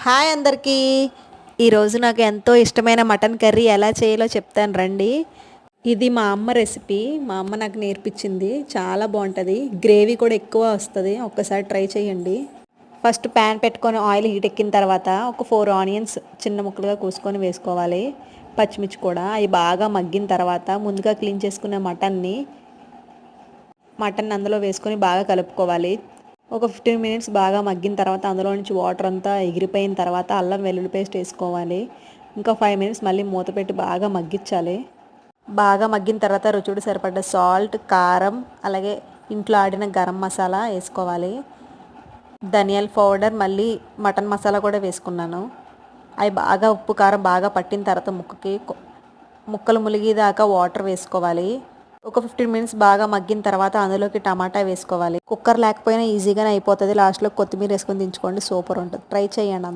Hi అందరికీ. ఈరోజు నాకు ఎంతో ఇష్టమైన మటన్ కర్రీ ఎలా చేయాలో చెప్తాను రండి. ఇది మా అమ్మ రెసిపీ. మా అమ్మ నాకు నేర్పించింది. చాలా బాగుంటుంది. గ్రేవీ కూడా ఎక్కువ వస్తుంది. ఒక్కసారి ట్రై చేయండి. ఫస్ట్ ప్యాన్ పెట్టుకొని ఆయిల్ హీట్ ఎక్కిన తర్వాత ఒక 4 ఆనియన్స్ చిన్న ముక్కలుగా కోసుకొని వేసుకోవాలి. పచ్చిమిర్చి కూడా అవి బాగా మగ్గిన తర్వాత ముందుగా క్లీన్ చేసుకున్న మటన్ అందులో వేసుకొని బాగా కలుపుకోవాలి. ఒక 15 మినిట్స్ బాగా మగ్గిన తర్వాత అందులో నుంచి వాటర్ అంతా ఎగిరిపోయిన తర్వాత అల్లం వెల్లుల్లి పేస్ట్ వేసుకోవాలి. ఇంకా 5 మినిట్స్ మళ్ళీ మూత పెట్టి బాగా మగ్గించాలి. బాగా మగ్గిన తర్వాత రుచికి సరిపడ్డ సాల్ట్, కారం, అలాగే ఇంట్లో ఆడిన గరం మసాలా వేసుకోవాలి. ధనియాల పౌడర్, మళ్ళీ మటన్ మసాలా కూడా వేసుకున్నాను. అవి బాగా ఉప్పు కారం బాగా పట్టిన తర్వాత ముక్కలు ములిగేదాకా వాటర్ వేసుకోవాలి. ఒక 15 మినిట్స్ బాగా మగ్గిన తర్వాత అందులోకి టమాటా వేసుకోవాలి. కుక్కర్ లేకపోయినా ఈజీగానే అయిపోతుంది. లాస్ట్లో కొత్తిమీర వేసుకొని దించుకోండి. సూపర్ ఉంటుంది. ట్రై చేయండి.